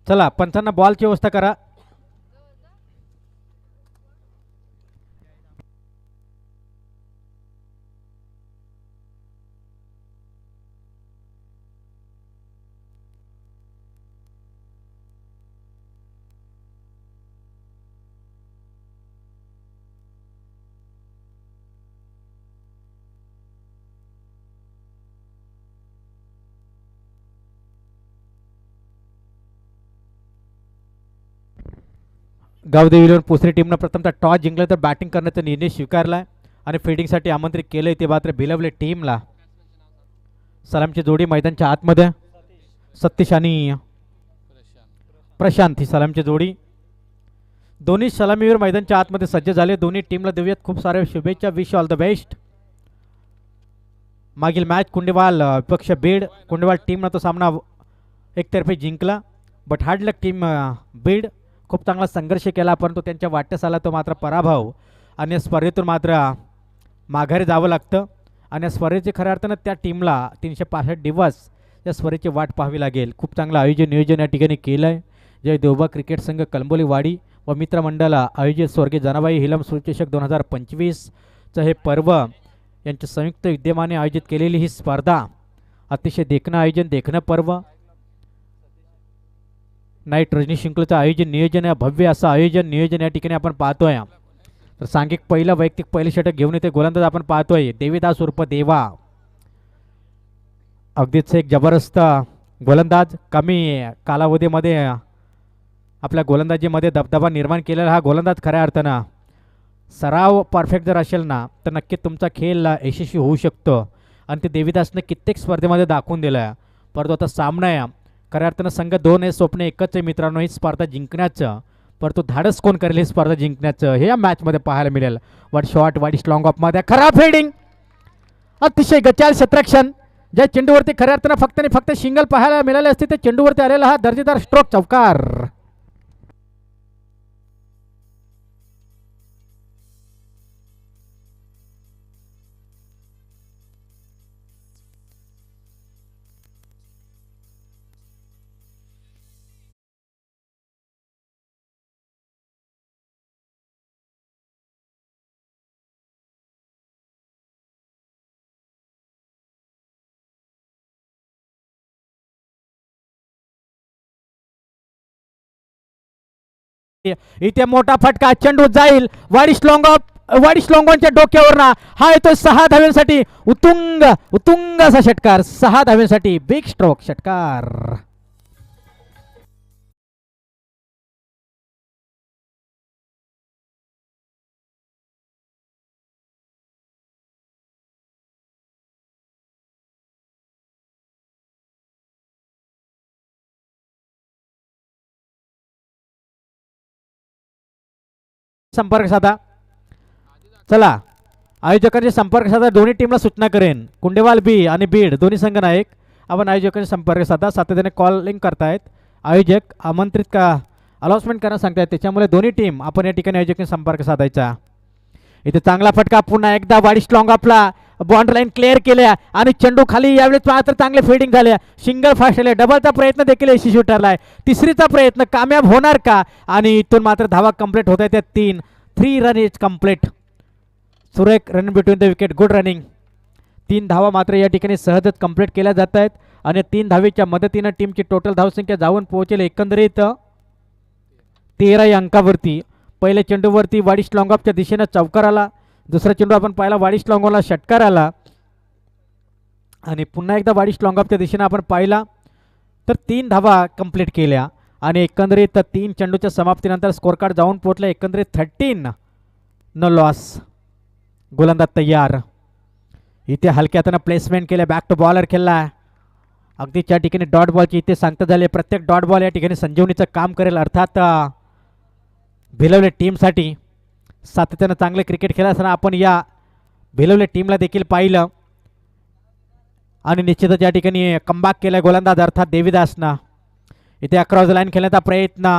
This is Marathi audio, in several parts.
चला पंचांना बॉलची व्यवस्था करा. गावदेवीवर पोसरी टीमनं प्रथमतः टॉस जिंकलं तर बॅटिंग करण्याचा निर्णय स्वीकारला आणि फिल्डिंगसाठी आमंत्रित केलं. ते मात्र भिलवले टीमला. सलामची जोडी मैदानच्या आतमध्ये सतीश आणि प्रशांत ही सलामची जोडी. दोन्ही सलामीवर मैदानच्या आतमध्ये सज्ज झाले. दोन्ही टीमला देऊयात खूप साऱ्या शुभेच्छा. Wish all the best. मागील मॅच कुंडेवाल विपक्ष बीड, कुंडेवाल टीमनं तो सामना एकतर्फे जिंकला. But hard luck team Beed खूप चांगला संघर्ष केला, परंतु त्यांच्या वाट्यास आला तो मात्र पराभव आणि या स्पर्धेतून मात्र माघारी जावं लागतं. आणि या स्पर्धेचे खऱ्या अर्थानं त्या टीमला 365 दिवस या स्पर्धेची वाट पाहावी लागेल. खूप चांगलं आयोजन नियोजन या ठिकाणी केलं आहे. जय देवबा क्रिकेट संघ कलंबोलीवाडी व मित्रमंडळ आयोजित स्वर्गीय जनाबाई हिलम सूर्यचषक 2025चं हे पर्व यांच्या संयुक्त विद्यमाने आयोजित केलेली ही स्पर्धा अतिशय देखणं आयोजन, देखणं पर्व. नाईट रजनी शिंकलचं आयोजन नियोजन आहे. भव्य असं आयोजन नियोजन या ठिकाणी आपण पाहतोय. तर सांघिक पहिलं वैयक्तिक पहिलं षटक घेऊन येते गोलंदाज आपण पाहतोय देवीदास उर्फ देवा. अगदीच एक जबरदस्त गोलंदाज. कमी कालावधीमध्ये आपल्या गोलंदाजीमध्ये दबदबा निर्माण केलेला हा गोलंदाज खऱ्या अर्थानं सराव परफेक्ट जर असेल ना तर नक्कीच तुमचा खेळ यशस्वी होऊ शकतो. आणि ते देवीदासनं कित्येक स्पर्धेमध्ये दाखवून दिलं आहे. परंतु आता सामना आहे खऱ्या अर्थानं संघ 2 आहे, स्वप्न एकच आहे मित्रांनो ही स्पर्धा जिंकण्याचं. परंतु धाडस कोण करेल ही स्पर्धा जिंकण्याचं हे या मॅचमध्ये पाहायला मिळेल. वट शॉट वाडी स्लॉंग ऑफमध्ये खराब फिल्डिंग, अतिशय गचाल क्षेत्ररक्षण. ज्या चेंडूवरती खऱ्या अर्थानं फक्त आणि फक्त सिंगल पाहायला मिळाले असते त्या चेंडूवरती आलेला हा दर्जेदार स्ट्रोक चौकार. इथे मोठा फटका, चेंडू जाईल वाडिश लॉंगॉनच्या डोक्यावरना. हा येतो 6 धाव्यांसाठी उतुंग उतुंग असा षटकार. 6 धाव्यांसाठी बिग स्ट्रोक षटकार. संपर्क साधा. चला आयोजकांचे संपर्क साधा. दोन्ही टीमला सूचना करेन. कुंडेवाल बी आणि बीड दोन्ही संघ नायक आपण आयोजकांचे संपर्क साधा. सातत्याने कॉलिंग करतायत. आयोजक आमंत्रित का अनाउन्समेंट करायला सांगतायत. त्याच्यामुळे दोन्ही टीम आपण या ठिकाणी आयोजकांशी संपर्क साधायचा. इथे चांगला फटका पुन्हा एकदा वाडी स्ट्रॉंग आपला बॉन्ड लाईन क्लिअर केल्या आणि चेंडू खाली. यावेळेस मात्र चांगले फिल्डिंग झाले. सिंगल फास्ट आले. डबलचा प्रयत्न देखील यशस्वी ठरलाय. तिसरीचा प्रयत्न कामयाब होणार का? आणि इथून मात्र धावा कंप्लीट होत आहेत. त्या 3 रन इज कंप्लीट. सुरेख run between the wicket. Good running. 3 धावा मात्र या ठिकाणी सहजच कंप्लीट केल्या जात आहेत. आणि 3 धावेच्या मदतीनं टीमची टोटल धावसंख्या जाऊन पोहोचेल एकंदरीत 13 या अंकावरती. पहिल्या चेंडूवरती वाडिश लॉंगॉफच्या दिशेनं चौकार आला. दुसरा चेंडू आपण पाहिला वाडिश लॉंगॉफला षटकार आला. आणि पुन्हा एकदा वाडिश लॉंगॉफच्या दिशेनं आपण पाहिला तर 3 धावा कंप्लीट केल्या. आणि एकंदरीत 3 चेंडूच्या समाप्तीनंतर स्कोर कार्ड जाऊन पोहोचला एकंदरीत 13 न लॉस. गोलंदाज तयार. इथे हलक्या हातानं प्लेसमेंट केल्या. बॅक टू बॉलर खेळला. अगदी त्या ठिकाणी डॉट बॉलची इथे सांगता झाले. प्रत्येक डॉट बॉल या ठिकाणी संजीवनीचं काम करेल. अर्थात भिलवले टीमसाठी सातत्यानं चांगले क्रिकेट खेळत असताना आपण या भिलवले टीमला देखील पाहिलं. आणि निश्चितच या ठिकाणी कमबॅक केला गोलंदाज अर्थात देवीदासना. इथे अक्रॉस लाईन खेळण्याचा प्रयत्न.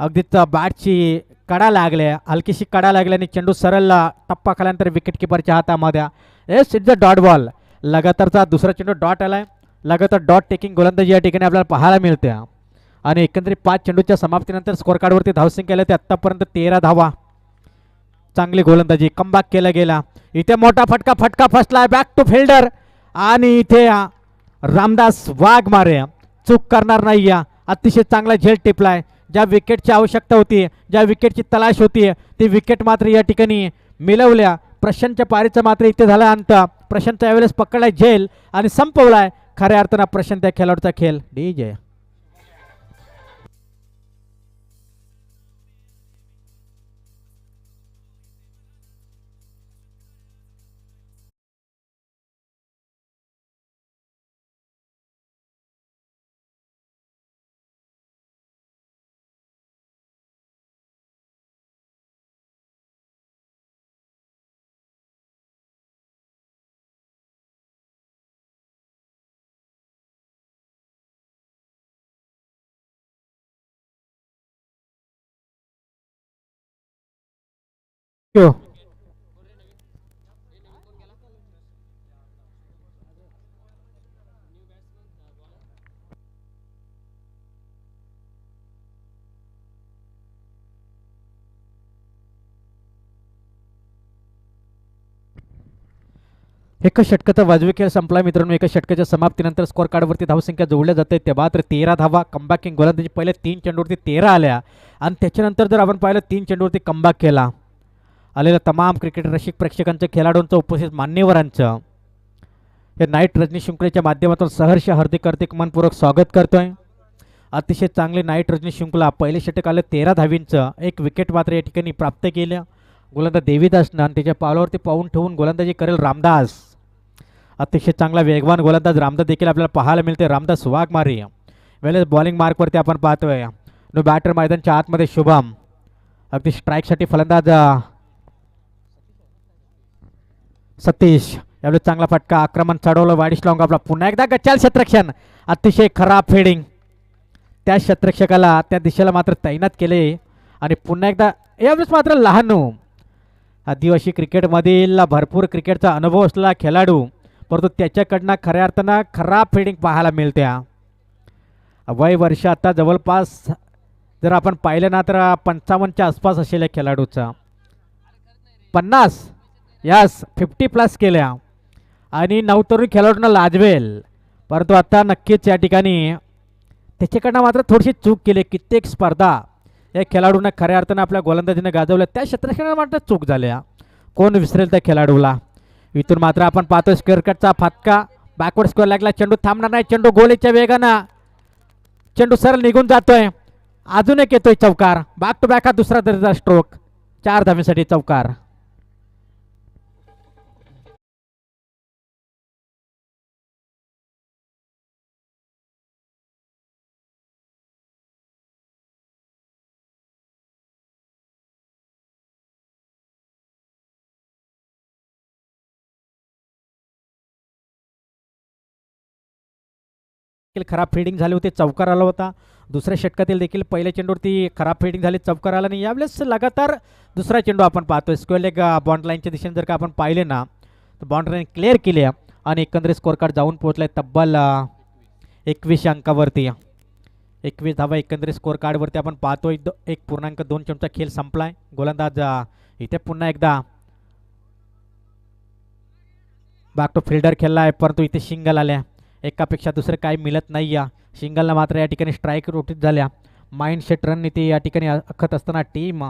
अगदीच बॅटची कडा लागल्या, हलकीशी कडा लागल्याने चेंडू सरळ टप्पा खाल्यानंतर विकेट किपरच्या हातामध्ये. Yes it's a dot ball. लगातारचा दुसरा चेंडू डॉट आलाय. लगातार डॉट टेकिंग गोलंदाजी या ठिकाणी आपल्याला पाहायला मिळते. आणि एकंदरीत 5 चेंडूच्या समाप्तीनंतर स्कोर कार्डवरती धावसंख्या आल्या ते आत्तापर्यंत 13 धावा. चांगली गोलंदाजी, कमबॅक केला गेला. इथे मोठा फटका फसलाय बॅक टू फिल्डर आणि इथे रामदास वाघमारे चूक करणार नाही. अतिशय चांगला झेल टिपलाय. ज्या विकेटची आवश्यकता होती, ज्या विकेटची तलाश होती, ती विकेट मात्र या ठिकाणी मिळवल्या. प्रशांतच्या पारीचा मात्र इथे झाला अंत. प्रशांतच्या यावेळेस पकडलाय झेल आणि संपवलाय खऱ्या अर्थानं प्रशांत या खेळाडूचा खेळ. डीजे एका षटकाचा वाजवी खेळ संपला मित्रांनो. एका षटकाच्या समाप्तीनंतर स्कोर कार्डवरती धावसंख्या जोडल्या जाते ते मात्र 13 धावा. कमबॅकिंग गोलंदाजी पहिले 3 चेंडूवरती 13 आल्या आणि त्याच्यानंतर जर आपण पाहिलं 3 चेंडूवरती कमबॅक केला. आलेल्या तमाम क्रिकेट रसिक प्रेक्षकांचं, खेळाडूंचं, उपस्थित मान्यवरांचं हे नाईट रजनी शृंखलेच्या माध्यमातून सहर्ष हार्दिक मनपूर्वक स्वागत करतोय. अतिशय चांगले नाईट रजनी शृंखला. पहिले षटक आलं 13 धावींचं. एक विकेट मात्र या ठिकाणी प्राप्त केलं गोलंदाज देवीदासनं आणि त्याच्या पावलावरती पाऊल ठेवून गोलंदाजी करेल रामदास. अतिशय चांगला वेगवान गोलंदाज रामदास देखील आपल्याला पाहायला मिळते. रामदास वाघमारे वेळेस बॉलिंग मार्कवरती आपण पाहतोय. नो बॅटर मैदानच्या आतमध्ये शुभम. अगदी स्ट्राईकसाठी फलंदाज सतीश. यावेळेस चांगला फटका, आक्रमण चढवलं, वाईड स्लॉंग आपला पुन्हा एकदा गच्चाल क्षेत्ररक्षण. अतिशय खराब फिडिंग. त्या क्षेत्ररक्षकाला त्या दिशेला मात्र तैनात केले आणि पुन्हा एकदा यावेळेस मात्र लहानू आदिवासी क्रिकेटमधील भरपूर क्रिकेटचा अनुभव असलेला खेळाडू, परंतु त्याच्याकडनं खऱ्या अर्थानं खराब फिडिंग पाहायला मिळते. वय वर्ष आता जवळपास जर आपण पाहिलं ना तर 55च्या आसपास असेल या खेळाडूचं. 50 यस 50+ केल्या आणि नवतरुण खेळाडूंना लाजवेल. परंतु आता नक्कीच या ठिकाणी त्याच्याकडनं मात्र थोडीशी चूक केली. कित्येक स्पर्धा या खेळाडूंना खऱ्या अर्थानं आपल्या गोलंदाजीने गाजवल्या. त्या क्षेत्राकडे मात्र चूक झाल्या. कोण विसरेल त्या खेळाडूला. इथून मात्र आपण पाहतो स्क्वेअर कटचा फटका. बॅकवर्ड स्क्वेअर लागला. चेंडू थांबणार नाही. चेंडू गोलीच्या वेगानं चेंडू सरळ निघून जातोय. अजून एक येतोय चौकार. बॅक टू बॅक हा दुसरा दर्जा स्ट्रोक. 4 धावेसाठी चौकार. खराब फिल्डिंग झाली होती, चौकार आला होता. दुसऱ्या षटकातील देखील पहिल्या चेंडूवरती खराब फिल्डिंग झाली, चौकार आला नाही. यावेळेस लगातार दुसरा चेंडू आपण पाहतोय. स्क्वेअर लेग बॉन्ड लाईनच्या दिशेने जर का आपण पाहिले ना तर बॉन्ड लाईन क्लिअर केली आणि एकंदरीत स्कोअर कार्ड जाऊन पोहोचलाय तब्बल 21 अंकावरती. 21 धावा एकंदरीत स्कोअर कार्डवरती आपण पाहतोय. 1.2 चमचा खेळ संपलाय. गोलंदाज इथे पुन्हा एकदा बॅक टू फिल्डर खेळला आहे, परंतु इथे सिंगल आल्या. एकापेक्षा दुसरं काही मिळत नाही. या सिंगलला मात्र या ठिकाणी स्ट्राईक रोटीत झाल्या. माइंडसेट रननी ते या ठिकाणी आखत असताना टीम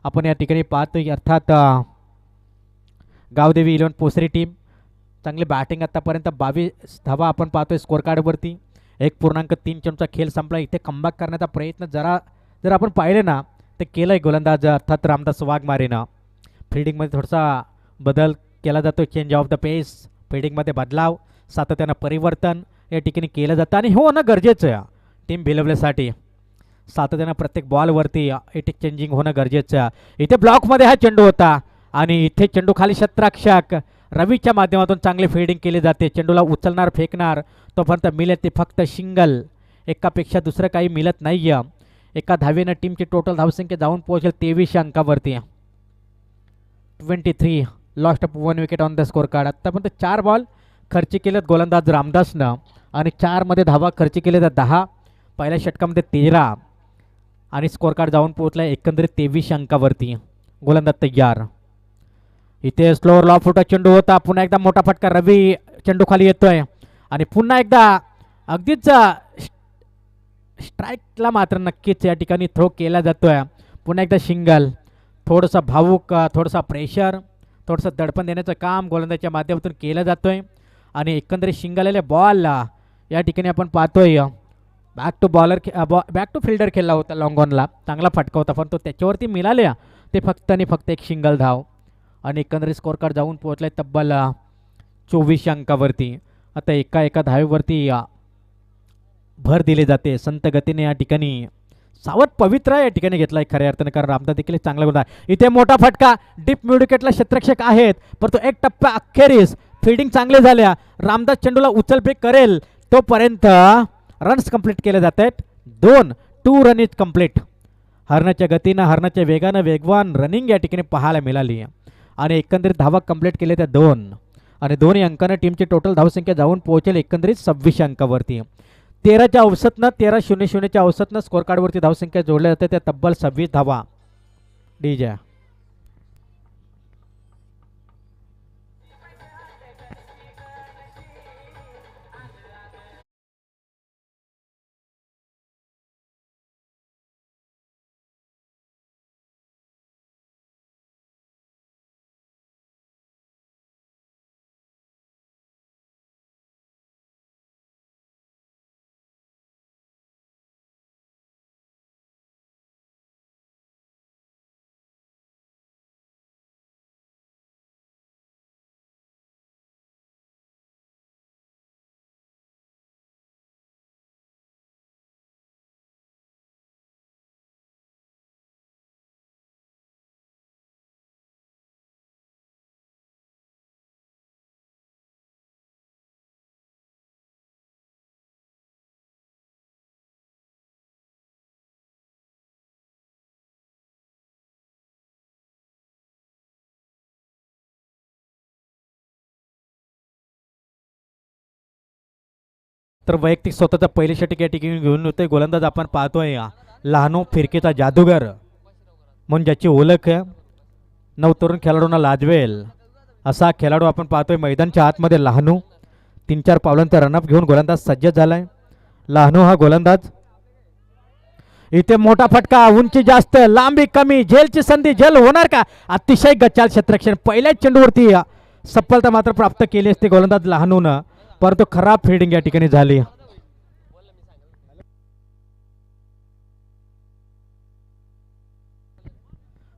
आपण या ठिकाणी पाहतोय. अर्थात गावदेवी 11 पोसरी टीम चांगली बॅटिंग. आतापर्यंत 22 धावा आपण पाहतोय स्कोअर कार्डवरती. 1.3 चमचा खेळ संपला. इथे कमबॅक करण्याचा प्रयत्न जर आपण पाहिले ना तर केलं आहे गोलंदाज अर्थात रामदास वाघमारेनं. फिल्डिंगमध्ये थोडासा बदल केला जातो. चेंज ऑफ द पेस. फिल्डिंगमध्ये बदलाव, सातत्यानं परिवर्तन या ठिकाणी केलं जातं आणि हे होणं गरजेचं आहे टीम भिलवण्यासाठी. सातत्यानं प्रत्येक बॉलवरती एटिक चेंजिंग होणं गरजेचं आहे. इथे ब्लॉकमध्ये हा चेंडू होता आणि इथे चेंडू खाली क्षेत्ररक्षक रवीच्या माध्यमातून चांगली फिल्डिंग केली जाते. चेंडूला उचलणार, फेकणार तोपर्यंत मिळत ते फक्त सिंगल. एकापेक्षा दुसरं काही मिळत नाही आहे. एका धावेनं टीमची टोटल धावसंख्या जाऊन पोहोचेल 23 अंकावरती. 23 lost up 1 wicket on the score card. आत्तापर्यंत 4 बॉल खर्च केलेत गोलंदाज रामदासनं आणि 4 मध्ये धावा खर्च केले तर 10. पहिल्या षटकामध्ये 13 आणि स्कोर कार्ड जाऊन पोहोचला एकंदरीत 23 अंकावरती. गोलंदाज तयार. इथे स्लोअर लॉ फुटा चेंडू होता. पुन्हा एकदा मोठा फटका. रवी चेंडू खाली येतोय आणि पुन्हा एकदा अगदीच स्ट्राईकला मात्र नक्कीच या ठिकाणी थ्रो केला जातोय. पुन्हा एकदा सिंगल. थोडंसं भावूक, थोडंसं प्रेशर, थोडंसं दडपण देण्याचं काम गोलंदाजच्या माध्यमातून केलं जातोय आणि एकंदरीत सिंगल बॉल या ठिकाणी आपण पाहतोय. Back to bowler, back to fielder खेळला होता लॉंग ऑनला. चांगला फटका होता पण तो त्याच्यावरती मिळाल्या ते फक्त आणि फक्त एक सिंगल धाव आणि एकंदरीत स्कोर कार्ड जाऊन पोहोचलाय तब्बल 24 अंकावरती. आता एका धावेवरती भर दिली जाते. संत गतीने या ठिकाणी सावध पवित्र या ठिकाणी घेतलाय खऱ्या अर्थाने, कारण रामदास देखील चांगला गोल आहे. इथे मोठा फटका. डीप मिडविकेटला क्षेत्ररक्षक आहेत परंतु एक टप्प्या अखेरीस फिल्डिंग चांगले झाल्या. रामदास चेंडूला उचलफेक करेल तोपर्यंत रन्स कंप्लीट केले जात आहेत. 2 रन इज कंप्लीट. हरणाच्या गतीनं, हरणाच्या वेगानं वेगवान रनिंग या ठिकाणी पाहायला मिळाली आणि एकंदरीत धावा कंप्लीट केले त्या 2 आणि दोन्ही अंकानं टीमची टोटल धावसंख्या जाऊन पोहोचेल एकंदरीत 26 अंकावरती. 13च्या औसतनं, 13-0-0च्या औसतनं स्कोर कार्डवरती धावसंख्या जोडल्या जाते त्या तब्बल 26 धावा. डीजे तर वैयक्तिक स्वतःचा पहिली षटक या ठिकाणी घेऊन होते गोलंदाज आपण पाहतोय लहानो फिरकीचा जादूगर म्हणून ज्याची ओळख आहे नवतरुण खेळाडूंना लाजवेल असा खेळाडू आपण पाहतोय मैदानच्या आतमध्ये. लहानू 3-4 पावलांचा रनअप घेऊन गोलंदाज सज्ज झालाय. लहानू हा गोलंदाज. इथे मोठा फटका. उंची जास्त, लांबी कमी, झेलची संधी. झेल होणार का? अतिशय गचाल क्षेत्ररक्षण. पहिल्याच चेंडूवरती सफलता मात्र प्राप्त केली असते गोलंदाज लहानून, परंतु खराब फिल्डिंग या ठिकाणी झाली.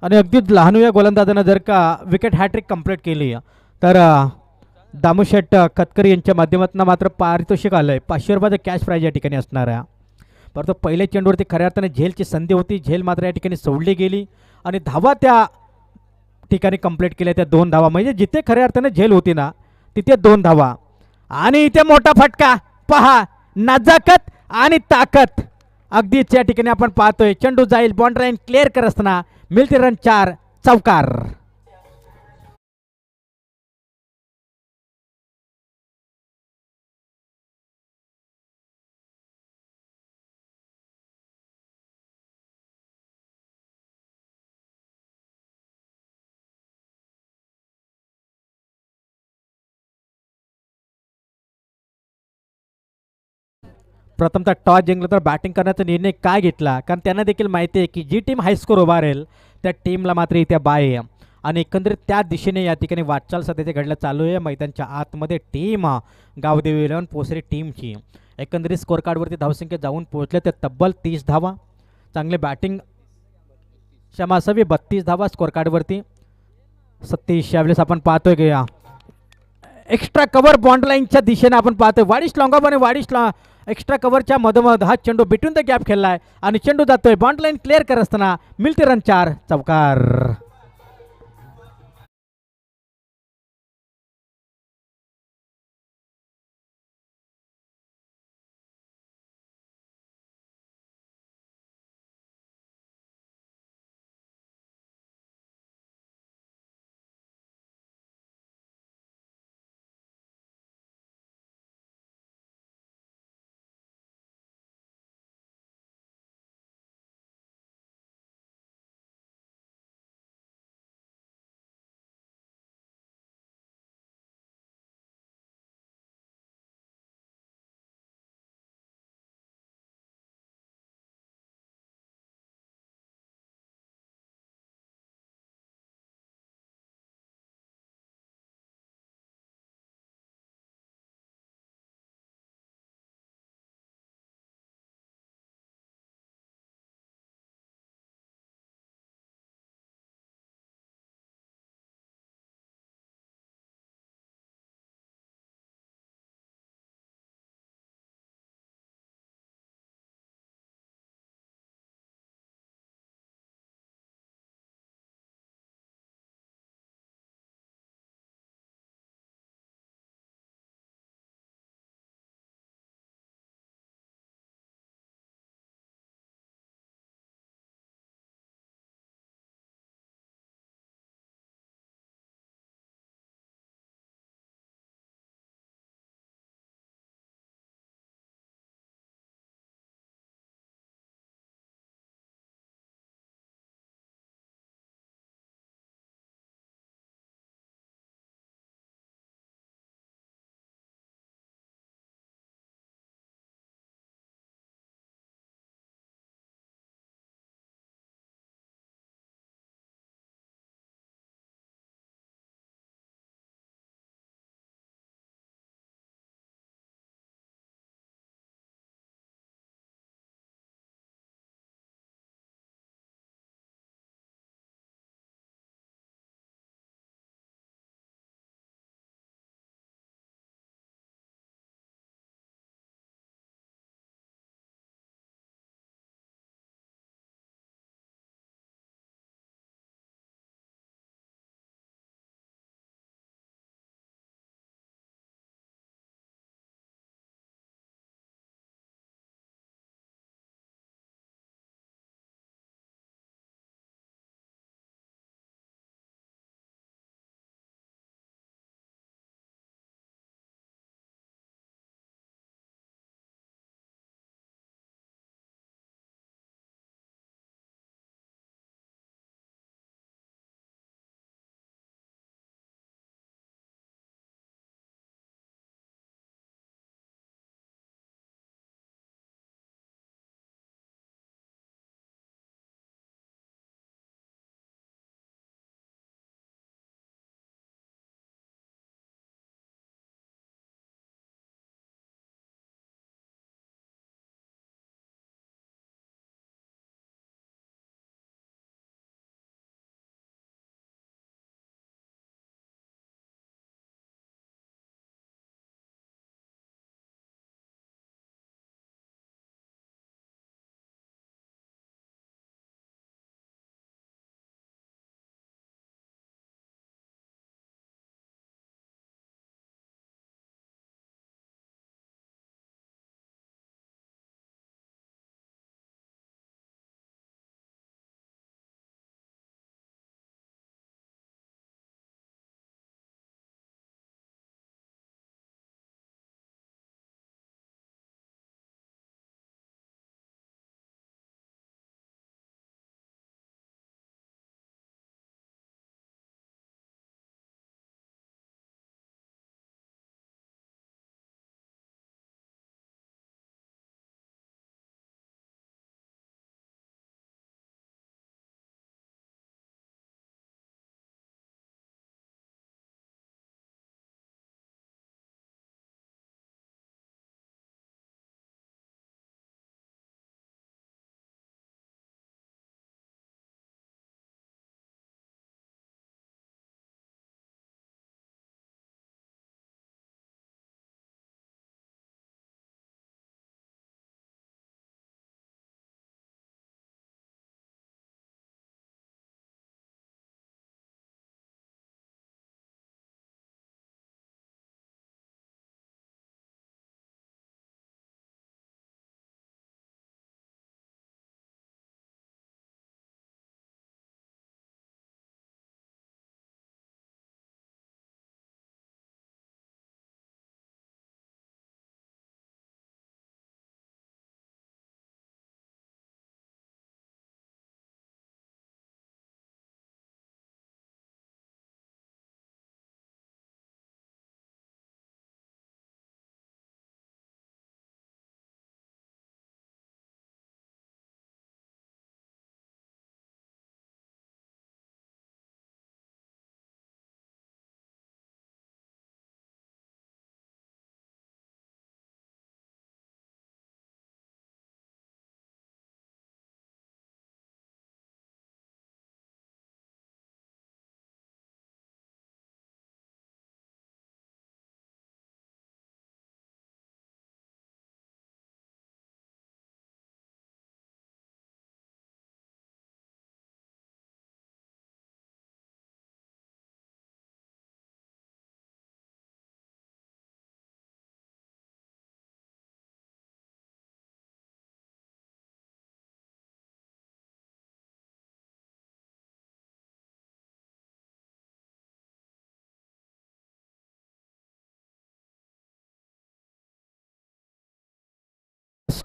आणि अगदीच लहानू या गोलंदाजानं जर का विकेट हॅट्रिक कंप्लीट केली तर दामूशेठ खतकरी यांच्या माध्यमातून मात्र पारितोषिक आलंय. 500 रुपयाचं कॅश प्राईज या ठिकाणी असणार आहे. परंतु पहिल्या चेंडूवरती खऱ्या अर्थाने झेलची संधी होती. झेल मात्र या ठिकाणी सोडली गेली आणि धावा त्या ठिकाणी कंप्लीट केल्या त्या 2 धावा. म्हणजे जिथे खऱ्या अर्थाने झेल होती ना तिथे 2 धावा. आणि इथे मोठा फटका. पहा नजाकत आणि ताकद अगदीच या ठिकाणी आपण पाहतोय. चेंडू जाईल बॉन्ड लाईन क्लिअर करत असताना मिळते रन 4. चौकार. प्रथमतः टॉस जिंकलं तर बॅटिंग करण्याचा निर्णय काय घेतला, कारण त्यांना देखील माहिती आहे की जी टीम हायस्कोर उभारेल त्या टीमला मात्र इथे बाय आहे आणि एकंदरीत त्या दिशेने या ठिकाणी वाटचाल सध्याचे घडलं चालू आहे. मैदानच्या आतमध्ये टीम गावदेवी 11 पोसरी टीमची एकंदरीत स्कोर कार्डवरती धावसंख्या जाऊन पोहोचल्या त्या तब्बल 30 धावा. चांगले बॅटिंग क्षमा असावी. 32 धावा स्कोर कार्डवरती. 27 यावेळेस आपण पाहतोय की एक्स्ट्रा कव्हर बॉन्ड लाईनच्या दिशेने आपण पाहतोय. वाडिश लॉंगॉप आणि वाडिश एक्स्ट्रा कव्हरच्या मधोमध हा चेंडू बिटवीन द गॅप खेळलाय आणि चेंडू जातोय बॉन्ड लाईन क्लिअर करत असताना मिळते रन 4. चौकार.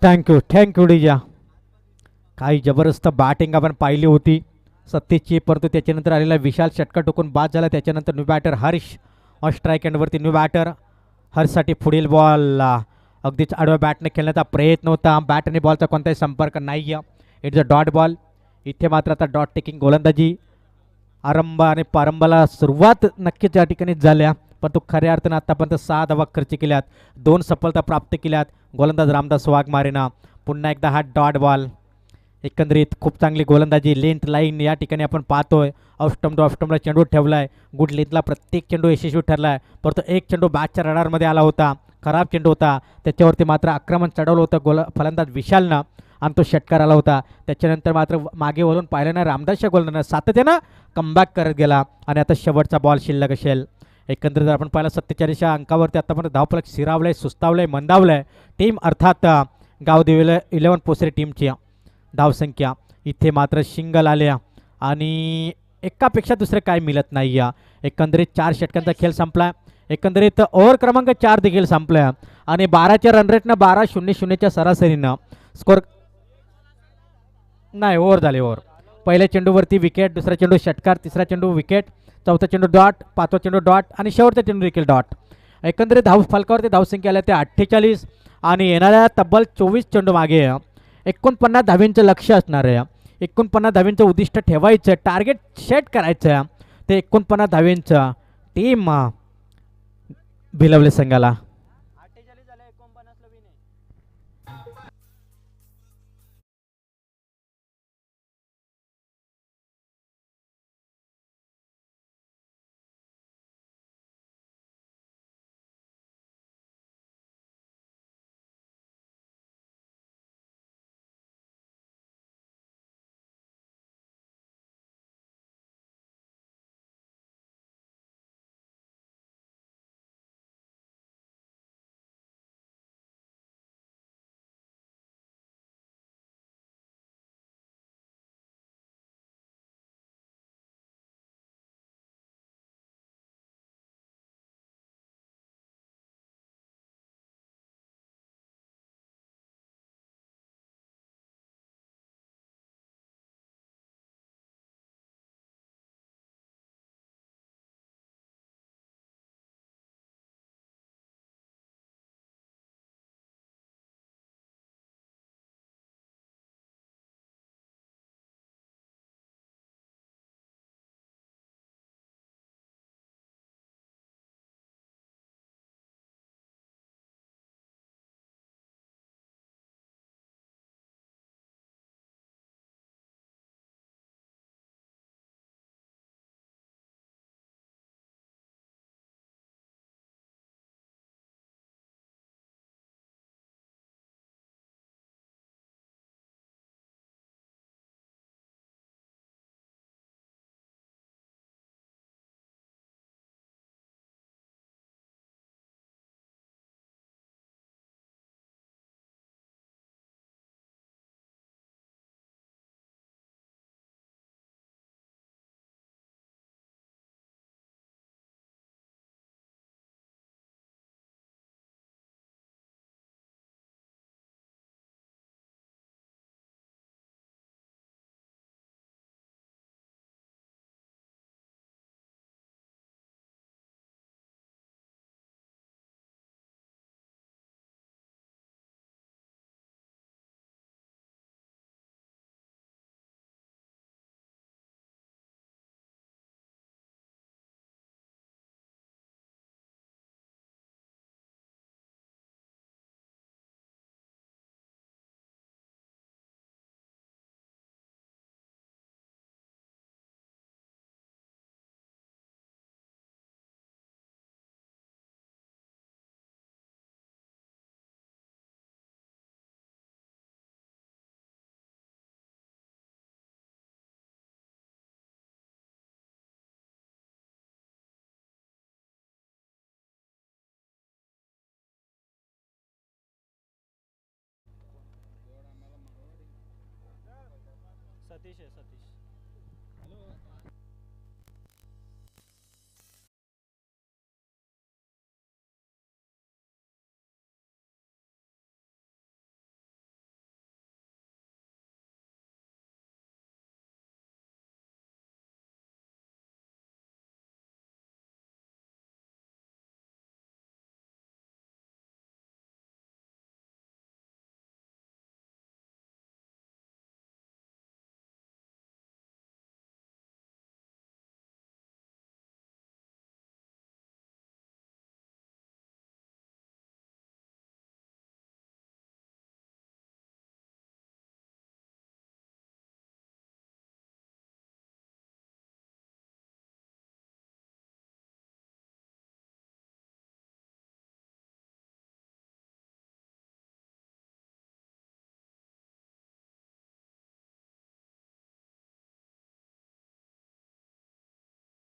थँक्यू डीजा. काही जबरदस्त बॅटिंग आपण पाहिली होती सतीशची, परंतु त्याच्यानंतर आलेला विशाल षटका टोकून बाद झाला. त्याच्यानंतर new batter Harsh on strike एंडवरती. न्यू बॅटर हर्षसाठी पुढील बॉल अगदीच आडव्या बॅटने खेळण्याचा प्रयत्न होता. बॅट आणि बॉलचा कोणताही संपर्क नाही आहे. It's a dot ball. इथे मात्र आता डॉट टेकिंग गोलंदाजी आरंभ आणि प्रारंभाला सुरुवात नक्कीच या ठिकाणी झाल्या, पण तो खऱ्या अर्थानं आतापर्यंत 6 धावा खर्च केल्यात, 2 सफलता प्राप्त केल्यात. गोलंदाज रामदास वाघमारेना पुन्हा एकदा हा डॉट बॉल. एकंदरीत खूप चांगली गोलंदाजी. लेंथ लाईन या ठिकाणी आपण पाहतोय. ऑफस्टमला चेंडू ठेवलाय. गुड लेंथला प्रत्येक चेंडू यशस्वी ठरलाय, परंतु एक चेंडू बॅटच्या रडारमध्ये आला होता. खराब चेंडू होता, त्याच्यावरती मात्र आक्रमण चढवलं होतं फलंदाज विशालनं आणि तो षटकार आला होता. त्याच्यानंतर मात्र मागे वळून पाहिलं ना रामदासच्या गोलंदाजानं सातत्यानं कमबॅक करत गेला आणि आता शेवटचा बॉल शिल्लक असेल. एकंदरीत जर आपण पाहिलं 47 अंकावरती आतापर्यंत धावफलक सिरावलंय, सुस्तावलंय, मंदावलंय. टीम अर्थात गाव देवीला 11 पोसरे टीमची धावसंख्या इथे मात्र शिंगल आल्या आणि एकापेक्षा दुसरं काय मिळत नाही या. एकंदरीत 4 षटकांचा खेळ संपला. एकंदरीत ओव्हर क्रमांक 4 देखील संपल्या आणि 12च्या रन रेटनं 12-0-0च्या सरासरीनं स्कोर नाही. ओव्हर झाले. ओव्हर पहिल्या चेंडूवरती विकेट, दुसरा चेंडू षटकार, तिसरा चेंडू विकेट, चौथा चेंडू डॉट, पाचवा चेंडू डॉट आणि शेवटचा चेंडू देखील डॉट. एकंदरीत फलकावरती धावसंख्या आल्या त्या 48 आणि येणाऱ्या तब्बल 24 चेंडू मागे 49 धावींचं लक्ष असणार आहे. 49 धावींचं उद्दिष्ट ठेवायचं, टार्गेट सेट करायचं. ते 49 धावींचं टीम भिलवले संघाला.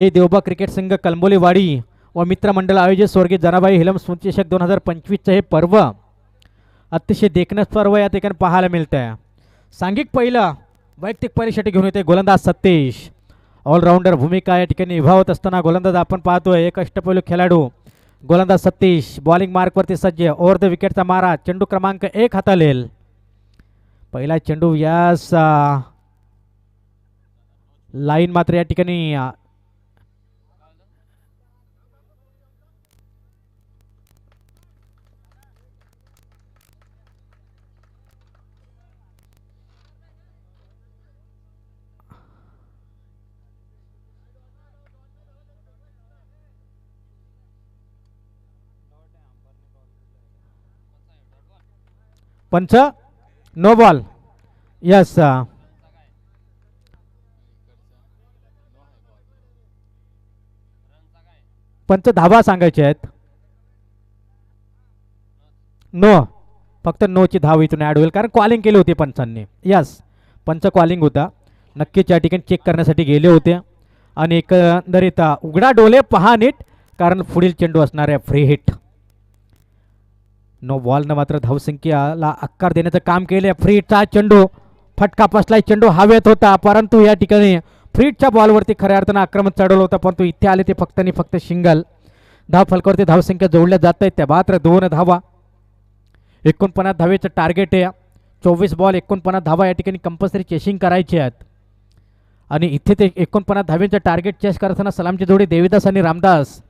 हे देवबा क्रिकेट संघ कलंबोलीवाडी व मित्रमंडळ आयोजित स्वर्गीय जनाबाई हिलम स्मृतिचषक 2025चं हे पर्व अतिशय देखणं पर्व या ठिकाणी पाहायला मिळतं आहे. सांघिक पहिलं वैयक्तिक पहिल्यासाठी घेऊन येते गोलंदाज सतीश. ऑलराऊंडर भूमिका या ठिकाणी निभावत असताना गोलंदाज आपण पाहतोय एक अष्टपैलू खेळाडू गोलंदाज सतीश बॉलिंग मार्कवरती सज्ज. ओव्हर द विकेटचा मारा चेंडू क्रमांक 1 हाताळेल. पहिला चेंडू यास लाईन मात्र या ठिकाणी पंच नो बॉल. यस पंच धावा सांगायचे आहेत. नो फक्त नोची धाव इथून ॲड होईल कारण कॉलिंग केली होती पंचांनी. यस पंच कॉलिंग होता नक्कीच या ठिकाणी चेक करण्यासाठी गेले होते आणि एकंदरीत उघडा डोले पहा नीट कारण पुढील चेंडू असणार आहे फ्री हिट. नो बॉलनं मात्र धावसंख्येला आकार देण्याचं काम केले. फ्री हिटचा चेंडू फटका बसलाय. चेंडू हवेत होता परंतु या ठिकाणी फ्री हिटच्या बॉलवरती खऱ्या अर्थानं आक्रमण चढवलं होतं परंतु इथे आले ते फक्त आणि फक्त सिंगल. धाव फलकावरती धावसंख्या जोडल्या जात आहेत त्या मात्र 2 धावा. 49 धावेचं टार्गेट आहे. 24 बॉल 49 धावा या ठिकाणी कंपल्सरी चेसिंग करायची आहेत आणि इथे ते 49 धावेचं टार्गेट चेस करताना सलामची जोडी देवीदास आणि रामदास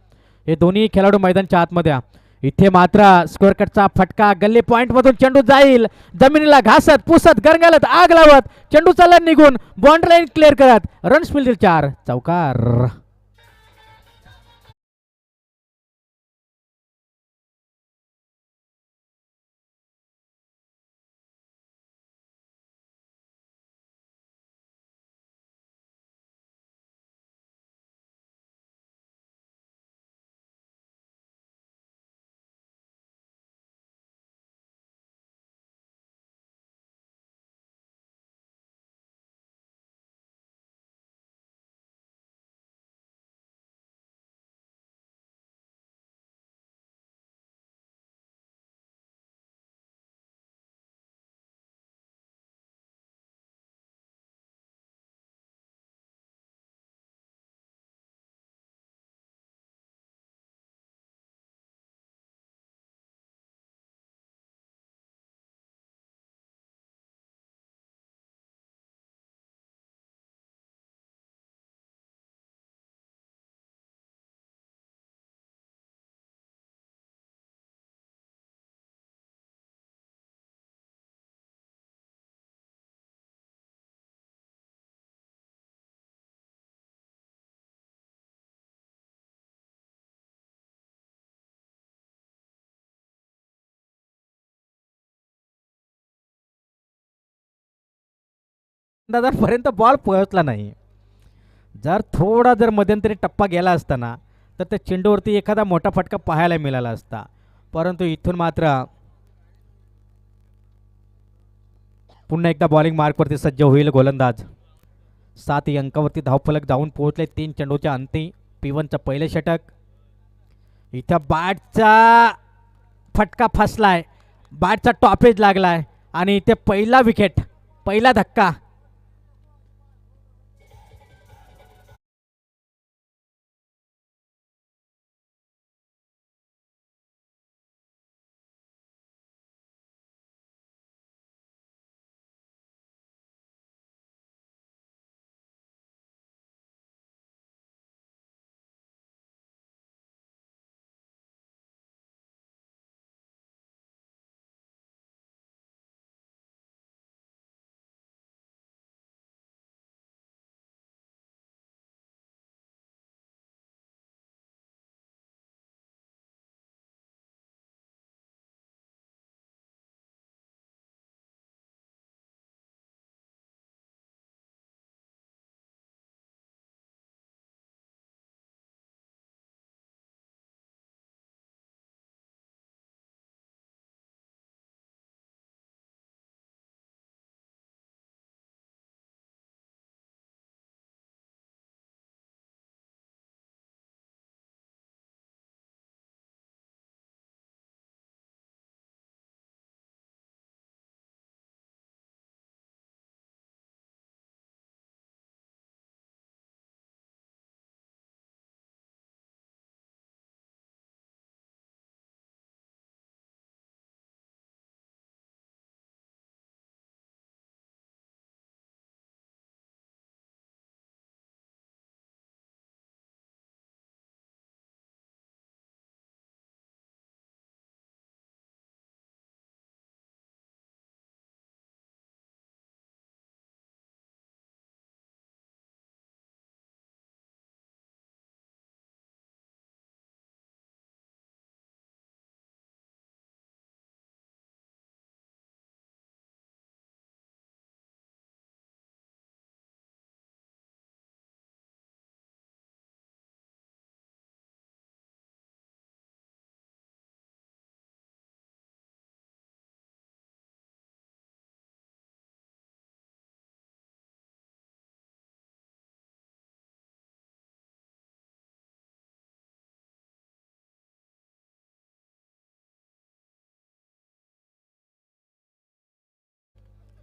हे दोन्ही खेळाडू मैदानच्या आतमध्ये. इथे मात्र स्क्वेअर कटचा फटका गल्ली पॉइंट मधून चेंडू जाईल जमिनीला घासत पुसत गरंगालत आग लावत चेंडू चालला निघून बाउंड्री लाईन क्लिअर करत रन्स मिळतील 4. चौकार. पर्यंत बॉल पोहोचला नाही. जर थोडा जर मध्यंतरी टप्पा गेला असताना तर त्या चेंडूवरती एखादा मोठा फटका पाहायला मिळाला असता परंतु इथून मात्र पुन्हा एकदा बॉलिंग मार्कवरती सज्ज होईल गोलंदाज. 7 अंकावरती धावफलक जाऊन पोहोचले 3 चेंडूच्या अंती. P1चं पहिलं षटक. इथं बॅटचा फटका फसलाय बॅटचा टॉपेज लागलाय आणि इथे पहिला विकेट पहिला धक्का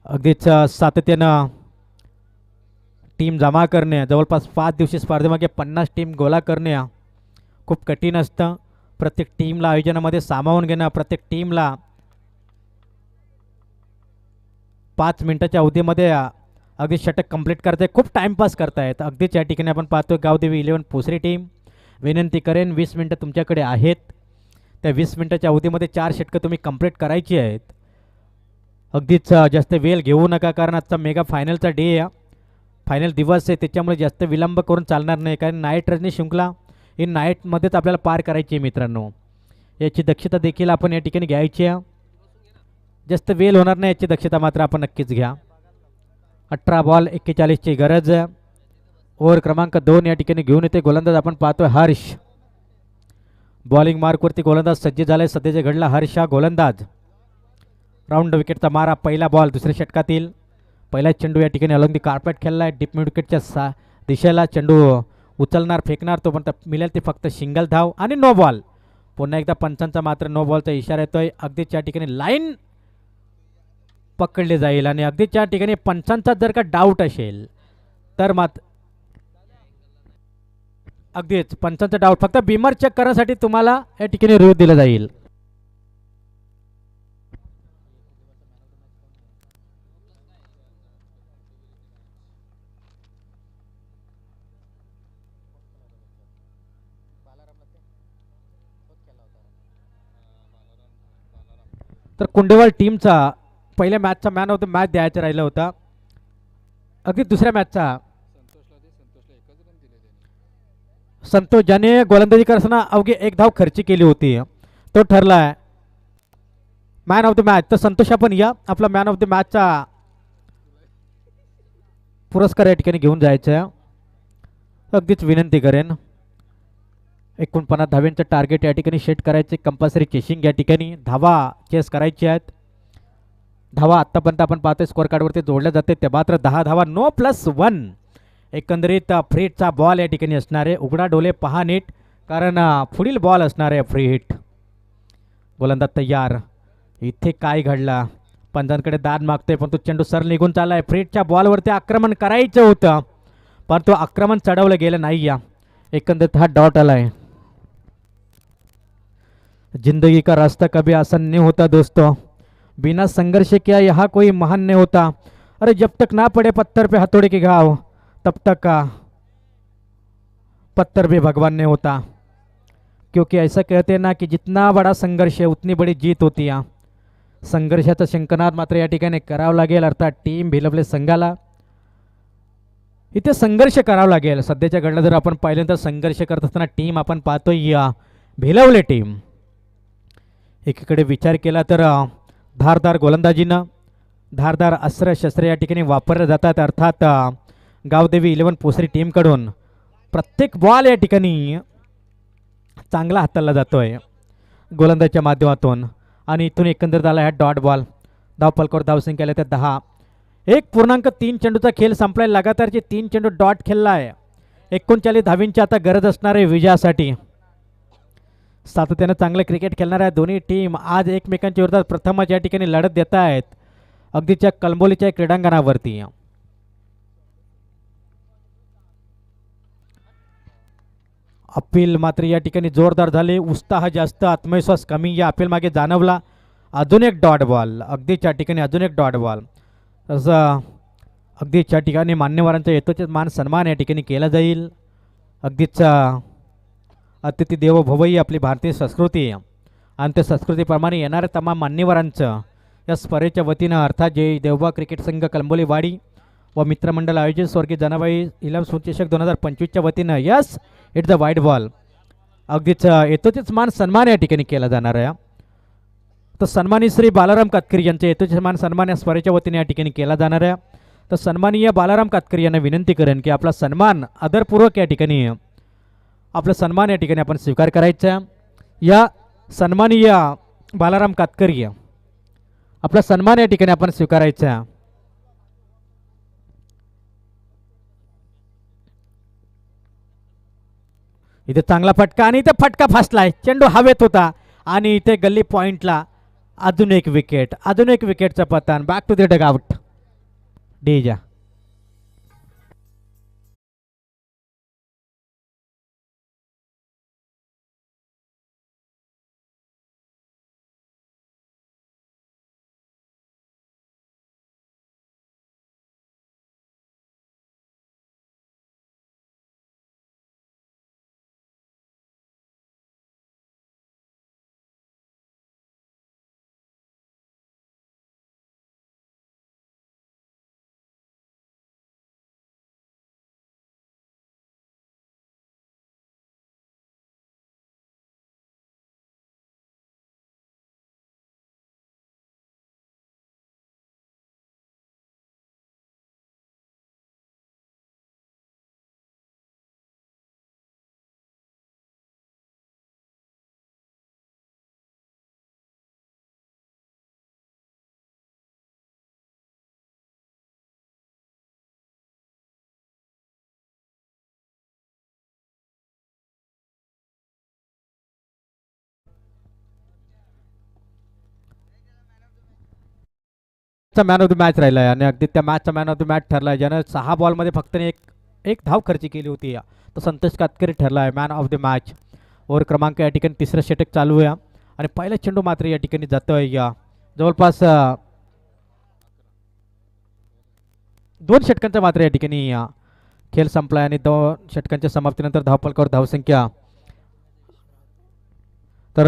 अगदीच सातत्यानं टीम जमा करणे, जवळपास 5 दिवसीय स्पर्धेमागे 50 टीम गोळा करणे खूप कठीण असतं. प्रत्येक टीमला आयोजनामध्ये सामावून घेणं, प्रत्येक टीमला 5 मिनिटाच्या अवधीमध्ये अगदी षटक कंप्लीट करताय. खूप टाईमपास करतायत. अगदीच या ठिकाणी आपण पाहतोय गावदेवी 11 पोसरी टीम. विनंती करेन 20 मिनटं तुमच्याकडे आहेत. त्या 20 मिनिटाच्या अवधीमध्ये 4 षटकं तुम्ही कंप्लीट करायची आहेत. अगदीच जास्त वेळ घेऊ नका, कारण आजचा मेगा फायनलचा डे आहे, फायनल दिवस आहे, त्याच्यामुळे जास्त विलंब करून चालणार नाही. कारण नाईट रजनी शृंखला ही नाईटमध्येच आपल्याला पार करायची आहे मित्रांनो. याची दक्षता देखील आपण या ठिकाणी घ्यायची आहे. जास्त वेळ होणार नाही याची दक्षता मात्र आपण नक्कीच घ्या. 18 बॉल 41ची गरज. ओव्हर क्रमांक 2 या ठिकाणी घेऊन येते गोलंदाज. आपण पाहतोय हर्ष. बॉलिंग मार्कवरती गोलंदाज सज्ज झालाय. सध्याचे घडला हर्ष हा गोलंदाज. राऊंड विकेटचा मारा. पहिला बॉल दुसऱ्या षटकातील. पहिला चेंडू या ठिकाणी अलॉंग दी कार्पेट खेळला आहे. डीप मिड विकेटच्या दिशेला चेंडू उचलणार, फेकणार, तो पण मिळेल ते फक्त सिंगल धाव आणि नो बॉल. पुन्हा एकदा पंचांचा मात्र नो बॉलचा इशारा येतोय. अगदीच या ठिकाणी लाईन पकडले जाईल आणि अगदीच या ठिकाणी पंचांचा जर का डाऊट असेल तर मात्र अगदीच पंचांचा डाऊट फक्त बीमर चेक करण्यासाठी तुम्हाला या ठिकाणी रिव्ह्यू दिला जाईल. तर कुंडेवाल टीमचा पहिल्या मॅचचा मॅन ऑफ द मॅच द्यायचा राहिला होता. अगदी दुसऱ्या मॅचचा संतोष, ज्याने गोलंदाजी करताना अवघी 1 धाव खर्ची केली होती, तो ठरला आहे मॅन ऑफ द मॅच. तर संतोष आपण या आपला मॅन ऑफ द मॅचचा पुरस्कार या ठिकाणी घेऊन जायचं आहे. अगदीच विनंती करेन. 49 धाव्यांचं टार्गेट या ठिकाणी सेट करायचे. कंपल्सरी चेसिंग या ठिकाणी धावा चेस करायची आहेत. धावा आत्तापर्यंत आपण पाहतोय स्कोअर कार्डवरती जोडल्या जाते ते मात्र 10 धावा. नो +1. एकंदरीत फ्री हिटचा बॉल या ठिकाणी असणार आहे. उघडा डोले पहा नीट, कारण पुढील बॉल असणार आहे फ्री हिट. गोलंदाज तयार. इथे काय घडला, पंजांकडे दाद मागतोय पण तो चेंडू सर निघून चाललाय. फ्री हिटच्या बॉलवरती आक्रमण करायचं होतं पण तो आक्रमण चढवलं गेलं नाही. या एकंदरीत हा डॉट आलाय. जिंदगी का रास्ता कभी आसान नहीं होता दोस्तों, बिना संघर्ष किया यहाँ कोई महान नहीं होता. अरे जब तक ना पड़े पत्थर पे हथौड़े के घाव तब तक का पत्थर भी भगवान नहीं होता. क्योंकि ऐसा कहते हैं ना कि जितना बड़ा संघर्ष है उतनी बड़ी जीत होती है. संघर्षाचा शंकनाद मात्र या ठिकाणी करावं लागेल. अर्थात टीम भिलवले संघाला इथे संघर्ष करावा लागेल. सध्याच्या घडला जर आपण पाहिलं तर संघर्ष करत असताना टीम आपण पाहतोय या भिलवले टीम. एकीकडे विचार केला तर धारदार गोलंदाजीनं धारदार अस्त्र शस्त्र या ठिकाणी वापरले जातात. अर्थात गावदेवी 11 पोसरी टीमकडून प्रत्येक बॉल या ठिकाणी चांगला हाताळला जातोय गोलंदाजीच्या माध्यमातून. आणि इथून एकंदरीत आला हा डॉट बॉल. धावफलकावर धावसंख्या आल्या त्या 10. 1.3 चेंडूचा खेळ संपलाय. लगातारचे 3 चेंडू डॉट खेळलाय. 39 धावींची आता गरज असणार आहे विजयासाठी. सातत्यानं चांगलं क्रिकेट खेळणाऱ्या दोन्ही टीम आज एकमेकांच्या विरोधात प्रथमच या ठिकाणी लढत देत आहेत अगदीच्या कलंबोलीच्या क्रीडांगणावरती. अपील मात्र या ठिकाणी जोरदार झाले. उत्साह जास्त, आत्मविश्वास कमी या अपील मागे जाणवला. अजून एक डॉट बॉल. अगदीच्या ठिकाणी अजून एक डॉट बॉल. असं अगदीच्या ठिकाणी मान्यवरांचा यथोचित मान सन्मान या ठिकाणी केला जाईल. अगदीच अतिथी देवो भव ही आपली भारतीय संस्कृती आणि त्या संस्कृतीप्रमाणे येणाऱ्या तमाम मान्यवरांचं या स्पर्धेच्या वतीनं अर्थात जय देवबा क्रिकेट संघ कलंबोलीवाडी व मित्रमंडळ आयोजित स्वर्गीय जनाबाई इलम सुचषक 2025च्या वतीनं यस इट्स द वाईट बॉल अगदीच यथोचित मान सन्मान या ठिकाणी केला जाणार आहे. तर सन्मानी श्री बालाराम कातकरी यांचे यथोचित मान सन्मान या स्पर्धेच्या वतीने या ठिकाणी केला जाणार आहे. तर सन्माननीय बालाराम कातकरी यांना विनंती करेन की आपला सन्मान आदरपूर्वक या ठिकाणी आपला सन्मान या ठिकाणी आपण स्वीकार करायचा. या सन्माननीय बालाराम कातकरी आपला सन्मान या ठिकाणी आपण स्वीकारायचा. इथे चांगला फटका आणि इथे फटका फासलाय. चेंडू हवेत होता आणि इथे गल्ली पॉइंटला अजून एक विकेट. अजून एक विकेटचं पतन. Back to the dugout. डीजा. मॅन ऑफ द मॅच राहिला आहे आणि अगदी त्या मॅचचा मॅन ऑफ द मॅच ठरला आहे, ज्यानं 6 बॉलमध्ये फक्त एक एक धाव खर्ची केली होती. तो संतोष कातकरी ठरला आहे man of the match. Over क्रमांक या ठिकाणी तिसरं षटक चालू आहे आणि पहिला चेंडू मात्र या ठिकाणी जातोय जवळपास 2 षटकांचा मात्र या ठिकाणी खेळ संपला आणि 2 षटकांच्या समाप्तीनंतर धावफलकावर धावसंख्या. तर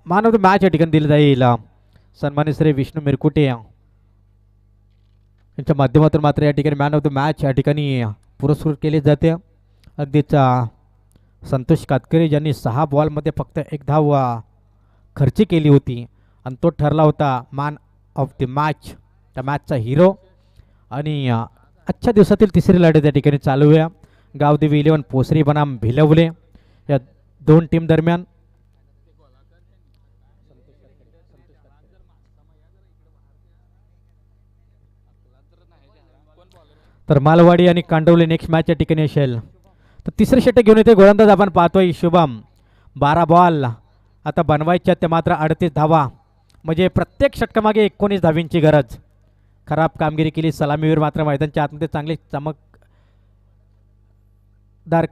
मॅन ऑफ द मॅच या ठिकाणी दिलं जाईल सन्माननीय श्री विष्णू मिरकुटे यांच्या माध्यमातून मात्र या ठिकाणी मॅन ऑफ द मॅच या ठिकाणी पुरस्कृत केले जाते. अगदीच संतोष कातकरी ज्यांनी 6 बॉलमध्ये फक्त एक धाव खर्ची केली होती आणि तो ठरला होता मॅन ऑफ द मॅच, त्या मॅचचा हिरो. आणि आजच्या दिवसातील तिसरी लढत या ठिकाणी चालू आहे गावदेवी 11 पोसरी बनाम भिलवले या 2 टीम दरम्यान. तर मालवाडी आणि कांडवली नेक्स्ट मॅच या ठिकाणी असेल. तर तिसरे षटक घेऊन येते गोलंदाज आपण पाहतोय शुभम. 12 बॉल आता बनवायच्या, ते मात्र 38 धावा, म्हणजे प्रत्येक षटकामागे 19 धावींची गरज. खराब कामगिरी केली सलामीवीर मात्र मैदानच्या आतमध्ये चांगली चमकदार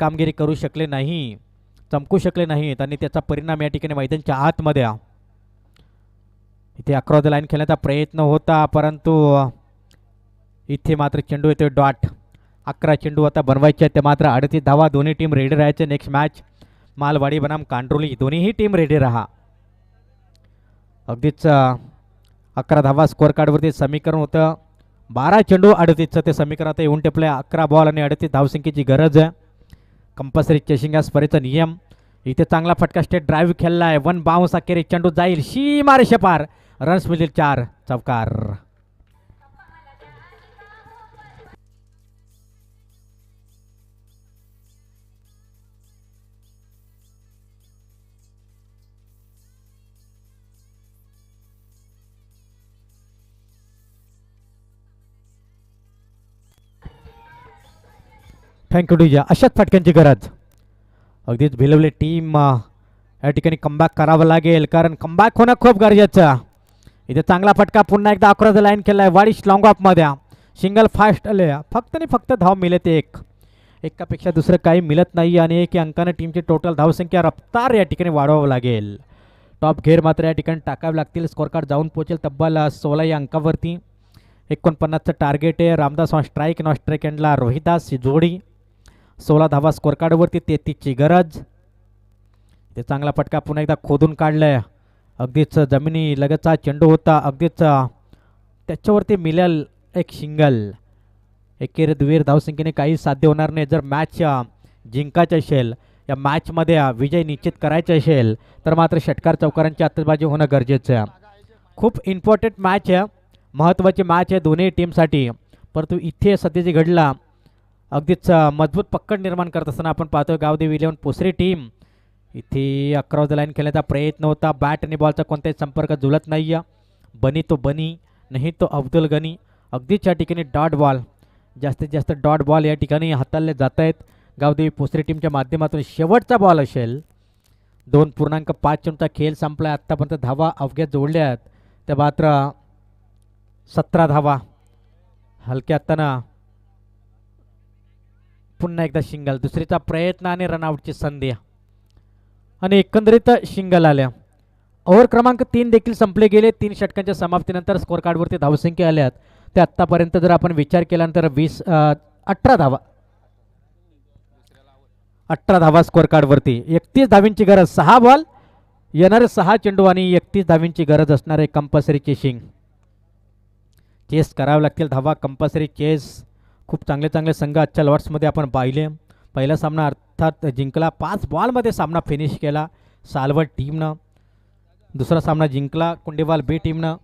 कामगिरी करू शकले नाही, चमकू शकले नाहीत आणि त्याचा परिणाम या ठिकाणी मैदानच्या आतमध्ये. इथे 11 लाईन खेळण्याचा प्रयत्न होता, परंतु इथे मात्र चेंडू येतोय डॉट. 11 चेंडू आता बनवायचे आहेत, ते मात्र 38 धावा. दोन्ही टीम रेडी राहायचे. नेक्स्ट मॅच मालवाडी बनाम कांड्रोली, दोन्हीही टीम रेडी राहा. अगदीच 11 धावा स्कोअर कार्डवरती समीकरण होतं. 12 चेंडू 38चं ते समीकरण आता येऊन टेपलं. 11 बॉल आणि 38 धावसंख्येची गरज आहे. कंपल्सरी चेसिंग या स्पर्धेचा नियम. इथे चांगला फटका स्टेट ड्राईव्ह खेळला आहे. 1 बाउन्स अखेर चेंडू जाईल सीमा रेषेपार. रन्स मिळतील 4 चौकार. थँक्यू डीजा. अशाच फटक्यांची गरज. अगदीच भिलवले टीम या ठिकाणी कमबॅक करावं लागेल, कारण कमबॅक होणं खूप गरजेचं. इथे चांगला फटका पुन्हा एकदा 11 लाईन केलाय. वाडिश लॉंग ऑफ मध्ये सिंगल फास्ट आले. फक्त आणि फक्त धाव मिळत एकापेक्षा दुसरं काही मिळत नाही आणि 1 अंकाने टीमची टोटल धावसंख्या रफ्तार या ठिकाणी वाढवावं लागेल. टॉप घेर मात्र या ठिकाणी टाकावे लागतील. स्कोअर कार्ड जाऊन पोहोचेल तब्बल 16 या अंकावरती. 49चं टार्गेट आहे. Ramdas on strike, non strike एंडला रोहिदास जोडी. 16 धावा स्कोअर कार्डवरती, 33ची गरज. ते चांगला फटका पुन्हा एकदा खोदून काढलाय. अगदीच जमिनी लगतचा चेंडू होता. अगदीच त्याच्यावरती मिळेल एक सिंगल. एकेर दुहेर धावसंख्येने काही साध्य होणार नाही. जर मॅच जिंकायची असेल, या मॅचमध्ये विजय निश्चित करायचा असेल, तर मात्र षटकार चौकारांची आतषबाजी होणं गरजेचं आहे. खूप इम्पॉर्टंट मॅच आहे, महत्त्वाची मॅच आहे दोन्ही टीमसाठी. परंतु इथे सध्या जे घडला, अगदीच मजबूत पकड निर्माण करत असताना आपण पाहतोय गावदेवी 11 पोसरी टीम. इथे 11 लाईन खेळण्याचा प्रयत्न होता. बॅट आणि बॉलचा कोणताही संपर्क जुळत नाही. बनी तो बनी, नाही तो अब्दुल गनी. अगदीच या ठिकाणी डॉट बॉल, जास्तीत जास्त डॉट बॉल या ठिकाणी हाताळले जात आहेत गावदेवी पोसरी टीमच्या माध्यमातून. शेवटचा बॉल असेल. 2.5 चेंडूचा खेळ संपला. आत्तापर्यंत धावा अवघ्या जोडल्या आहेत, त्या मात्र 17 धावा. हलक्या हाताना पुन्हा एकदा शिंगल, दुसरीचा प्रयत्न आणि रनआउटची संधी आणि एकंदरीत शिंगल आल्या. ओव्हर क्रमांक 3 देखील संपले गेले. 3 षटकांच्या समाप्तीनंतर स्कोअर कार्डवरती धावसंख्या आल्यात ते आत्तापर्यंत जर आपण विचार केल्यानंतर 18 धावा, 18 धावा स्कोअर कार्डवरती. 31 धावींची गरज, 6 बॉल येणारे 6 चेंडू आणि 31 धावींची गरज असणारे कंपल्सरी चेसिंग. चेस करावं लागतील धावा, कंपल्सरी चेस. खूप चांगले चांगले संघ आजच्या लॉट्समध्ये आपण पाहिले. पहिला सामना अर्थात जिंकला, 5 बॉलमध्ये सामना फिनिश केला सालवड टीमनं. दुसरा सामना जिंकला कुंडेवाल बी टीमनं.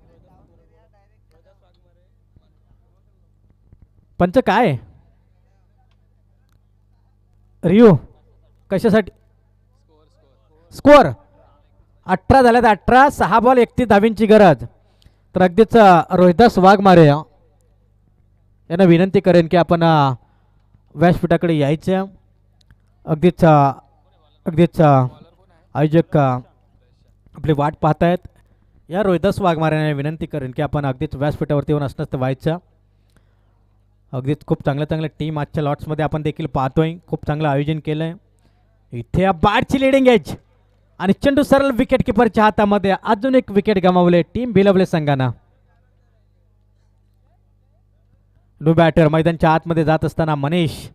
पंच काय रियू कशासाठी स्कोअर 18 झाल्यात, 18, 6 बॉल 31 धावींची गरज. तर अगदीच रोहिदास वाघमारे यांना विनंती करेन की आपण व्यासपीठाकडे यायचं. अगदीच अगदीच आयोजक आपली वाट पाहतायत. या रोहिदास वाघमारे विनंती करेन की आपण अगदीच व्यासपीठावरती येऊन असणंच व्हायचं. अगदीच खूप चांगल्या चांगल्या टीम आजच्या लॉट्समध्ये आपण देखील पाहतोय. खूप चांगलं आयोजन केलं आहे. इथे बाडची लिडिंग एज आणि चेंडू सरळ विकेट किपरच्या हातामध्ये. अजून एक विकेट गमावले टीम भिलवले संघानं. नो बॅटर मैदानच्या आतमध्ये जात असताना मनीष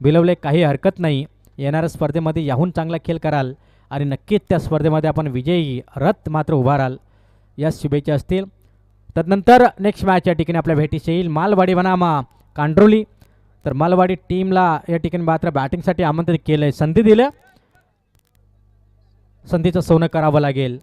भिलवले काही हरकत नाही. येणाऱ्या स्पर्धेमध्ये याहून चांगला खेळ कराल आणि नक्कीच त्या स्पर्धेमध्ये आपण विजयी रथ मात्र उभाराल या शुभेच्छा असतील. तदनंतर नेक्स्ट मॅच या ठिकाणी आपल्या भेटीस येईल मालवाडी बनाम कांड्रोली. तर मालवाडी टीमला या ठिकाणी मात्र बॅटिंगसाठी आमंत्रित केलं आहे. संधी दिलं, संधीचं सोनं करावं लागेल.